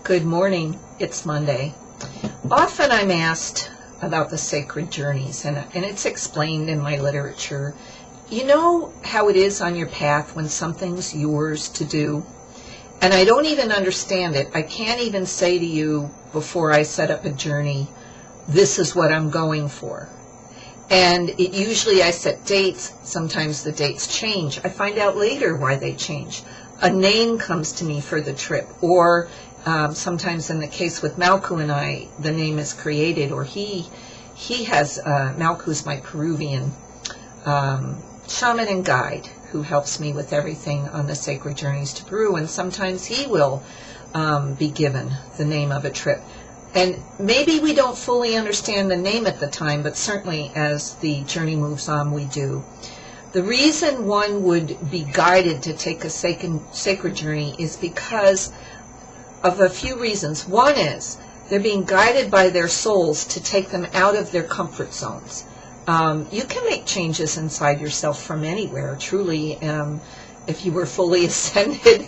Good morning. It's Monday. Often I'm asked about the sacred journeys, and it's explained in my literature. You know how it is on your path when something's yours to do? And I don't even understand it. I can't even say to you before I set up a journey, this is what I'm going for. And usually I set dates. Sometimes the dates change. I find out later why they change. A name comes to me for the trip, or sometimes in the case with Malku and I, the name is created, or he has, Malku's my Peruvian shaman and guide who helps me with everything on the sacred journeys to Peru, and sometimes he will be given the name of a trip. And maybe we don't fully understand the name at the time, but certainly as the journey moves on, we do. The reason one would be guided to take a sacred journey is because of a few reasons. One is they're being guided by their souls to take them out of their comfort zones. You can make changes inside yourself from anywhere, truly. If you were fully ascended,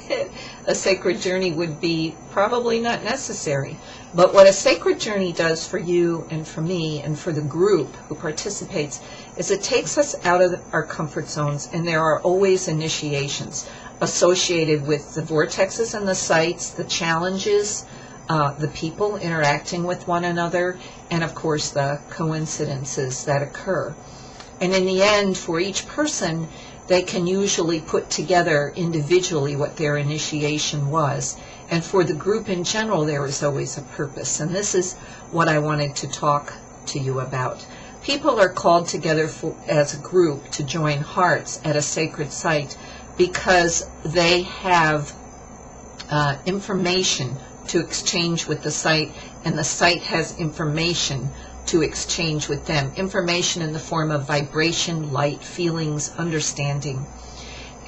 a sacred journey would be probably not necessary. But what a sacred journey does for you and for me and for the group who participates is it takes us out of our comfort zones, and there are always initiations associated with the vortexes and the sites, the challenges, the people interacting with one another, and of course the coincidences that occur. And in the end, for each person, they can usually put together individually what their initiation was. And for the group in general, there is always a purpose. And this is what I wanted to talk to you about. People are called together as a group to join hearts at a sacred site because they have information to exchange with the site, and the site has information to exchange with them. Information in the form of vibration, light, feelings, understanding.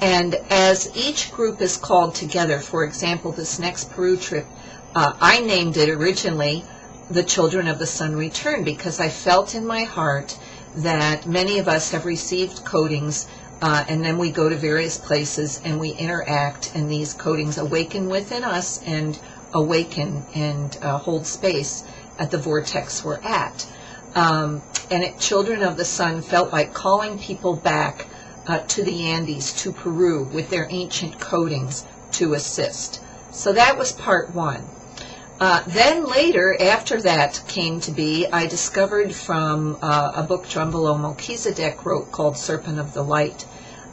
And as each group is called together, for example, this next Peru trip, I named it originally the Children of the Sun Return because I felt in my heart that many of us have received codings, and then we go to various places and we interact, and these codings awaken within us and awaken and hold space at the vortex we're at. Children of the Sun felt like calling people back to the Andes, to Peru, with their ancient codings to assist. So that was part one. Then later, after that came to be, I discovered from a book Drumvalo Melchizedek wrote called Serpent of the Light,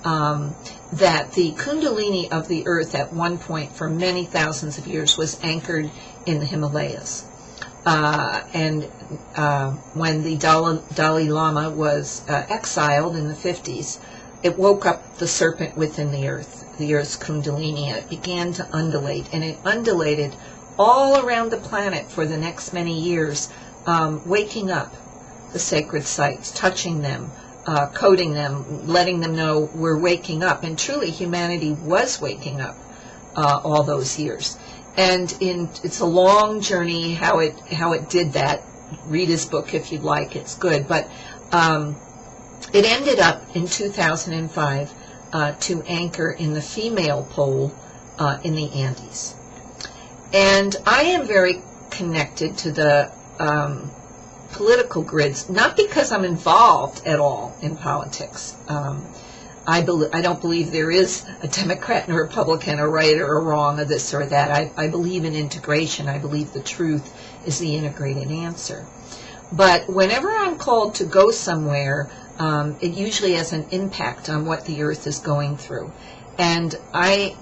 that the Kundalini of the earth at one point for many thousands of years was anchored in the Himalayas. When the Dalai Lama was exiled in the 50s, it woke up the serpent within the earth's Kundalini, and it began to undulate, and it undulated all around the planet for the next many years, waking up the sacred sites, touching them, coding them, letting them know we're waking up. And truly, humanity was waking up all those years. And it's a long journey how it did that. Read his book if you'd like; it's good. But it ended up in 2005 to anchor in the female pole in the Andes. And I am very connected to the political grids, not because I'm involved at all in politics. I don't believe there is a Democrat and a Republican, a right or a wrong, or this or that. I believe in integration. I believe the truth is the integrated answer. But whenever I'm called to go somewhere, it usually has an impact on what the earth is going through. And I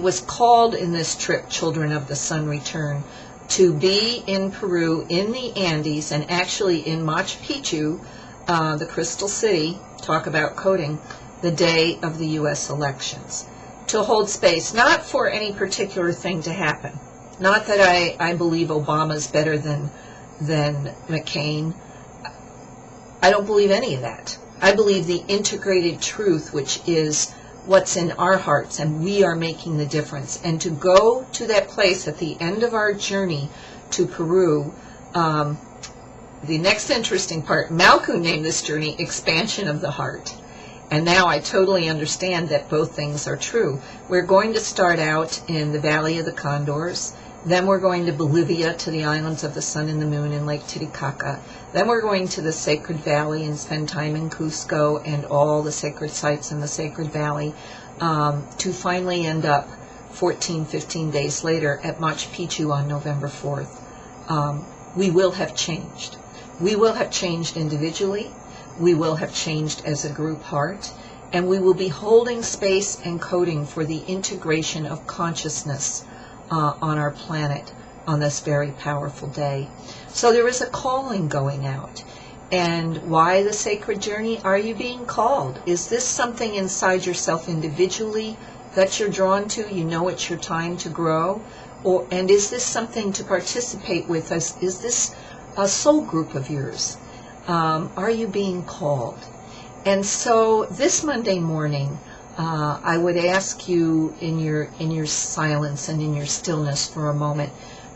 was called in this trip, Children of the Sun Return, to be in Peru, in the Andes, and actually in Machu Picchu, the Crystal City, talk about coding, the day of the U.S. elections, to hold space, not for any particular thing to happen. Not that I believe Obama's better than McCain. I don't believe any of that. I believe the integrated truth, which is what's in our hearts, and we are making the difference. And to go to that place at the end of our journey to Peru, the next interesting part, Malku named this journey Expansion of the Heart. And now I totally understand that both things are true. We're going to start out in the Valley of the Condors, Then we're going to Bolivia, to the islands of the sun and the moon in Lake Titicaca. Then we're going to the Sacred Valley and spend time in Cusco and all the sacred sites in the Sacred Valley, to finally end up 15 days later at Machu Picchu on November 4th. We will have changed. We will have changed individually. We will have changed as a group heart. And we will be holding space and coding for the integration of consciousness on our planet on this very powerful day. So there is a calling going out. And why the sacred journey? Are you being called? Is this something inside yourself individually that you're drawn to? You know it's your time to grow? And is this something to participate with? Is this a soul group of yours? Are you being called? And so this Monday morning, I would ask you in your silence and in your stillness for a moment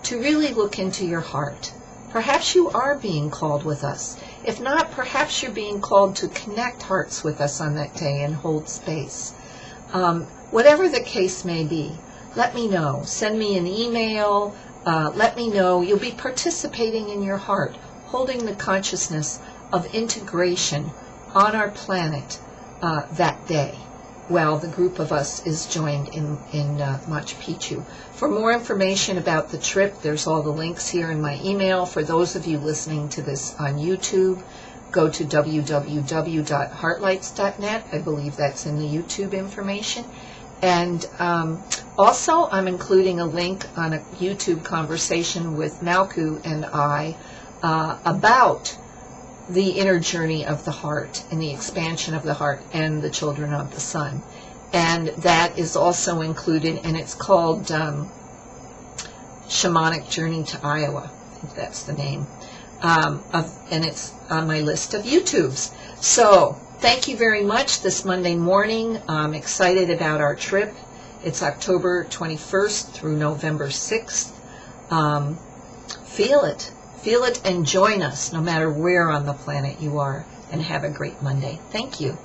to really look into your heart. Perhaps you are being called with us. If not, perhaps you're being called to connect hearts with us on that day and hold space. Whatever the case may be, let me know. Send me an email. Let me know. You'll be participating in your heart, holding the consciousness of integration on our planet that day, while the group of us is joined in Machu Picchu. For more information about the trip, there's all the links here in my email. For those of you listening to this on YouTube, go to www.heartlights.net. I believe that's in the YouTube information. And also, I'm including a link on a YouTube conversation with Malku and I about the inner journey of the heart and the expansion of the heart and the children of the sun. And that is also included, and it's called Shamanic Journey to Iowa. I think that's the name. And it's on my list of YouTubes. So thank you very much this Monday morning. I'm excited about our trip. It's October 21st through November 6th. Feel it. Feel it and join us no matter where on the planet you are. And have a great Monday. Thank you.